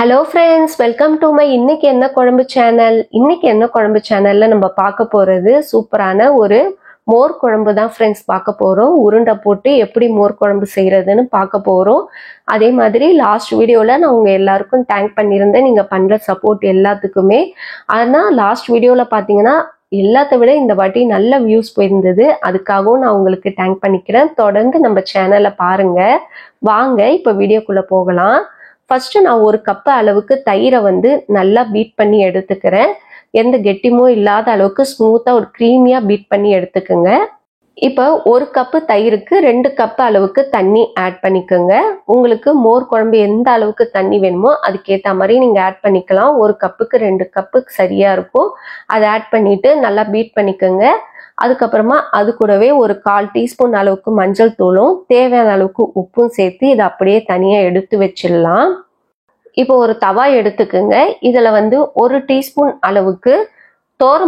Hello friends, welcome to my இன்னைக்கு என்ன குழம்பு சேனல். இன்னைக்கு என்ன குழம்பு சேனல்ல நம்ம பார்க்க போறது சூப்பரான ஒரு மோர் குழம்பு தான் ஃப்ரெண்ட்ஸ் பார்க்க போறோம். உருண்டை போட்டு எப்படி மோர் குழம்பு செய்யறதுன்னு பார்க்க போறோம். அதே மாதிரி லாஸ்ட் வீடியோல நான் உங்க எல்லாருக்கும் தேங்க் பண்ணியிருந்தேன், நீங்க பண்ற சப்போர்ட் எல்லாத்துக்குமே. ஆனா லாஸ்ட் வீடியோல பாத்தீங்கன்னா எல்லாத்த விட இந்த வாட்டி நல்ல வியூஸ் போயிருந்தது. அதுக்காகவும் நான் உங்களுக்கு தேங்க் பண்ணிக்கிறேன். தொடர்ந்து நம்ம சேனலை பாருங்க. வாங்க இப்ப வீடியோக்குள்ள போகலாம். ஃபர்ஸ்ட் நான் ஒரு கப் அளவுக்கு தயிரை நல்லா பீட் பண்ணி எடுத்துக்கிறேன். எந்த கெட்டிமோ இல்லாத அளவுக்கு ஸ்மூத்தா ஒரு க்ரீமியா பீட் பண்ணி எடுத்துக்கோங்க. இப்போ ஒரு கப்பு தயிருக்கு 2 கப் அளவுக்கு தண்ணி ஆட் பண்ணிக்கோங்க. உங்களுக்கு மோர் குழம்பு எந்த அளவுக்கு தண்ணி வேணுமோ அதுக்கேற்ற மாதிரி நீங்க ஆட் பண்ணிக்கலாம். ஒரு கப்புக்கு 2 கப்புக்கு சரியா இருக்கும். அதை ஆட் பண்ணிட்டு நல்லா பீட் பண்ணிக்கோங்க. அதுக்கப்புறமா அது கூடவே ஒரு 1/4 டீஸ்பூன் அளவுக்கு மஞ்சள் தூளும் தேவையான அளவுக்கு உப்பும் சேர்த்து இதை அப்படியே தனியா எடுத்து வச்சிடலாம். இப்போ ஒரு தவா எடுத்துக்குங்க. இதுல 1 டீஸ்பூன் அளவுக்கு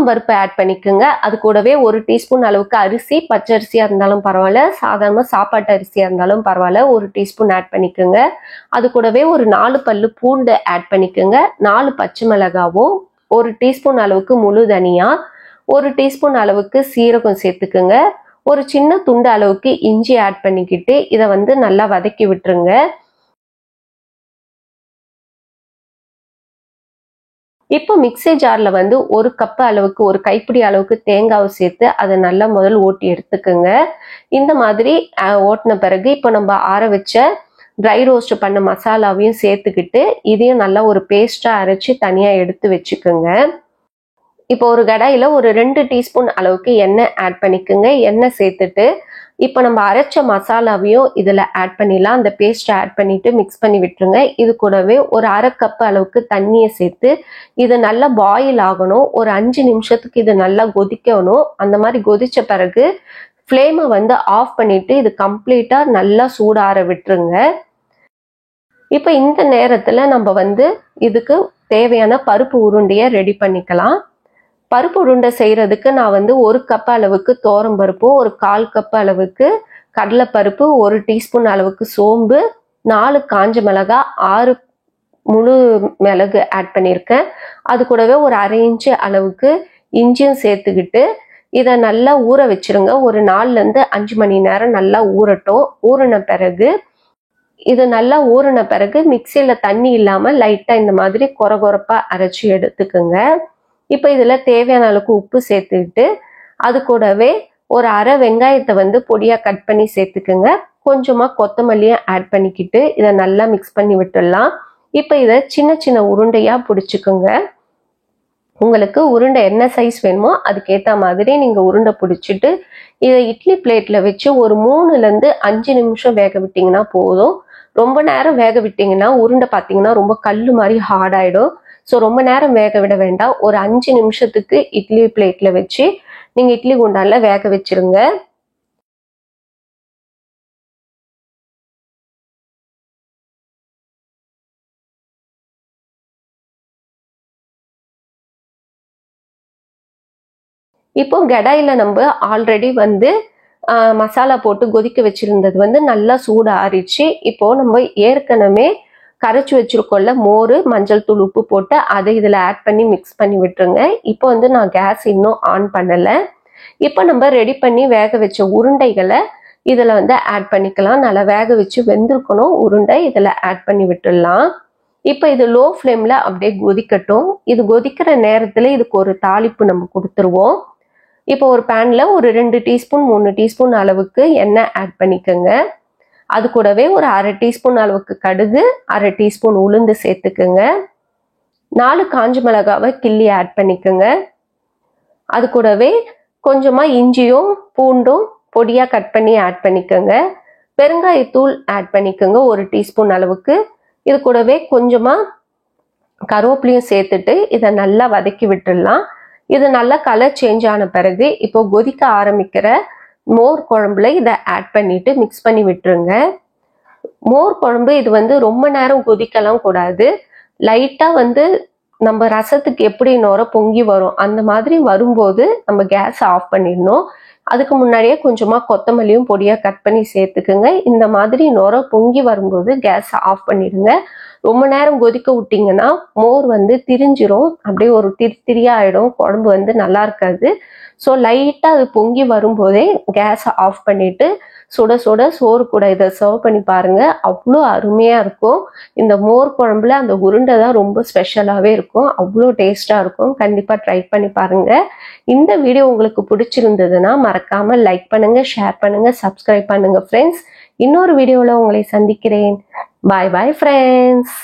பருப்பு ஆட் பண்ணிக்கோங்க. அது கூடவே 1 டீஸ்பூன் அளவுக்கு அரிசி, பச்சரிசியா இருந்தாலும் பரவாயில்ல, சாதாரண சாப்பாட்டு அரிசியா இருந்தாலும் பரவாயில்ல, 1 டீஸ்பூன் ஆட் பண்ணிக்கோங்க. அது கூடவே ஒரு 4 பல்லு பூண்டு ஆட் பண்ணிக்கோங்க. 4 பச்சை மிளகாவும், 1 டீஸ்பூன் அளவுக்கு முழு தனியா, 1 டீஸ்பூன் அளவுக்கு சீரகம் சேர்த்துக்குங்க. ஒரு சின்ன துண்டு அளவுக்கு இஞ்சி ஆட் பண்ணிக்கிட்டு இதை நல்லா வதக்கி விட்டுருங்க. இப்போ மிக்ஸி ஜார்ல 1 கப் அளவுக்கு, ஒரு கைப்பிடி அளவுக்கு தேங்காவை சேர்த்து அதை நல்லா முதல் ஓட்டி எடுத்துக்கோங்க. இந்த மாதிரி ஓட்டின பிறகு இப்போ நம்ம ஆற வச்ச ட்ரை ரோஸ்ட் பண்ண மசாலாவையும் சேர்த்துக்கிட்டு இதையும் நல்லா ஒரு பேஸ்டா அரைச்சி தனியா எடுத்து வச்சுக்கோங்க. இப்போ ஒரு கடாயில ஒரு 2 டீஸ்பூன் அளவுக்கு எண்ணெய் ஆட் பண்ணிக்கோங்க. எண்ணெய் சேர்த்துட்டு இப்போ நம்ம அரைச்ச மசாலாவையும் இதுல ஆட் பண்ணிடலாம். அந்த பேஸ்ட் ஆட் பண்ணிட்டு மிக்ஸ் பண்ணி விட்டுருங்க. இது கூடவே ஒரு 1/2 கப் அளவுக்கு தண்ணியை சேர்த்து இது நல்லா பாயில் ஆகணும். ஒரு 5 நிமிஷத்துக்கு இது நல்லா கொதிக்கணும். அந்த மாதிரி கொதிச்ச பிறகு ஃப்ளேமை ஆஃப் பண்ணிட்டு இது கம்ப்ளீட்டா நல்லா சூடாற விட்டுருங்க. இப்போ இந்த நேரத்துல நம்ம இதுக்கு தேவையான பருப்பு உருண்டையை ரெடி பண்ணிக்கலாம். பருப்பு உருண்டை செய்யறதுக்கு நான் 1 கப் அளவுக்கு பருப்பும், ஒரு 1/4 கப் அளவுக்கு கடலைப்பருப்பு, 1 டீஸ்பூன் அளவுக்கு சோம்பு, 4 காஞ்ச மிளகாய், 6 முழு மிளகு ஆட் பண்ணியிருக்கேன். அது கூடவே ஒரு 1/2 இன்ச்சு அளவுக்கு இஞ்சியும் சேர்த்துக்கிட்டு இதை நல்லா ஊற வச்சிருங்க. ஒரு 4-5 மணி நேரம் நல்லா ஊறட்டும். ஊறின பிறகு இது நல்லா ஊறின பிறகு மிக்சியில தண்ணி இல்லாம லைட்டா இந்த மாதிரி கொரகொரப்பா அரைச்சி எடுத்துக்குங்க. இப்போ இதுல தேவையான அளவுக்கு உப்பு சேர்த்துக்கிட்டு அது கூடவே ஒரு 1/2 வெங்காயத்தை பொடியா கட் பண்ணி சேர்த்துக்குங்க. கொஞ்சமா கொத்தமல்லியை ஆட் பண்ணிக்கிட்டு இதை நல்லா மிக்ஸ் பண்ணி விட்டுடலாம். இப்போ இதை சின்ன சின்ன உருண்டையா பிடிச்சிக்குங்க. உங்களுக்கு உருண்டை என்ன சைஸ் வேணுமோ அதுக்கேற்ற மாதிரி நீங்க உருண்டை பிடிச்சிட்டு இதை இட்லி பிளேட்ல வச்சு ஒரு 3-5 நிமிஷம் வேக விட்டீங்கன்னா போதும். ரொம்ப நேரம் வேக விட்டீங்கன்னா உருண்டை பார்த்தீங்கன்னா ரொம்ப கல்லு மாதிரி ஹார்ட் ஆயிடும். ஸோ ரொம்ப நேரம் வேக விட வேண்டாம். ஒரு 5 நிமிஷத்துக்கு இட்லி பிளேட்ல வச்சு நீங்க இட்லி குண்டான்ல வேக வச்சிருங்க. இப்போ கடாயில நம்ம ஆல்ரெடி மசாலா போட்டு கொதிக்க வச்சிருந்தது நல்லா சூடு ஆறிச்சு. இப்போ நம்ம ஏற்கனவே கரைச்சி வச்சிருக்கோம்ல மோர், மஞ்சள் தூள், உப்பு போட்டு அதை இதுல ஆட் பண்ணி மிக்ஸ் பண்ணி விட்டுருங்க. இப்போ நான் கேஸ் இன்னும் ஆன் பண்ணல. இப்போ நம்ம ரெடி பண்ணி வேக வச்ச உருண்டைகளை இதுல ஆட் பண்ணிக்கலாம். நல்லா வேக வச்சு வெந்திருக்கணும் உருண்டை, இதுல ஆட் பண்ணி விட்டுடலாம். இப்போ இது லோ ஃப்ளேம்ல அப்படியே கொதிக்கட்டும். இது கொதிக்கிற நேரத்துல இதுக்கு ஒரு தாளிப்பு நம்ம கொடுத்துருவோம். இப்போ ஒரு பேன்ல ஒரு 2 டீஸ்பூன் 3 டீஸ்பூன் அளவுக்கு எண்ணெய் ஆட் பண்ணிக்கோங்க. அது கூடவே ஒரு 1/2 டீஸ்பூன் அளவுக்கு கடுகு, 1/2 டீஸ்பூன் உளுந்து சேர்த்துக்குங்க. 4 காஞ்ச மிளகாவை கிள்ளி ஆட் பண்ணிக்கோங்க. அது கூடவே கொஞ்சமா இஞ்சியும் பூண்டும் பொடியா கட் பண்ணி ஆட் பண்ணிக்கோங்க. பெருங்காயத்தூள் ஆட் பண்ணிக்கோங்க 1 டீஸ்பூன் அளவுக்கு. இது கூடவே கொஞ்சமா கருவேப்பிலையும் சேர்த்துட்டு இதை நல்லா வதக்கி விட்டுடலாம். இது நல்லா கலர் சேஞ்ச் ஆன பிறகு இப்போ கொதிக்க ஆரம்பிக்கிற மோர் குழம்புல இதை ஆட் பண்ணிட்டு மிக்ஸ் பண்ணி விட்டுருங்க. மோர் குழம்பு இது ரொம்ப நேரம் கொதிக்கலாம் கூடாது. லைட்டா நம்ம ரசத்துக்கு எப்படி நுர பொங்கி வரும் அந்த மாதிரி வரும்போது நம்ம கேஸ் ஆஃப் பண்ணிடணும். அதுக்கு முன்னாடியே கொஞ்சமா கொத்தமல்லியும் பொடியா கட் பண்ணி சேர்த்துக்குங்க. இந்த மாதிரி நுர பொங்கி வரும்போது கேஸ் ஆஃப் பண்ணிடுங்க. ரொம்ப நேரம் கொதிக்க விட்டீங்கன்னா மோர் வந்து திரிஞ்சிரும், அப்படியே ஒரு திரியா ஆயிடும், குழம்பு வந்து நல்லா இருக்காது. ஸோ லைட்டா அது பொங்கி வரும்போதே கேஸை ஆஃப் பண்ணிட்டு சுட சுட சோறு கூட இதை சர்வ் பண்ணி பாருங்க. அவ்வளோ அருமையா இருக்கும். இந்த மோர் குழம்புல அந்த உருண்டை தான் ரொம்ப ஸ்பெஷலாகவே இருக்கும், அவ்வளோ டேஸ்டா இருக்கும். கண்டிப்பா ட்ரை பண்ணி பாருங்க. இந்த வீடியோ உங்களுக்கு பிடிச்சிருந்ததுன்னா மறக்காம லைக் பண்ணுங்க, ஷேர் பண்ணுங்க, சப்ஸ்கிரைப் பண்ணுங்க ஃப்ரெண்ட்ஸ். இன்னொரு வீடியோவில் உங்களை சந்திக்கிறேன். பாய் பாய் ஃப்ரெண்ட்ஸ்.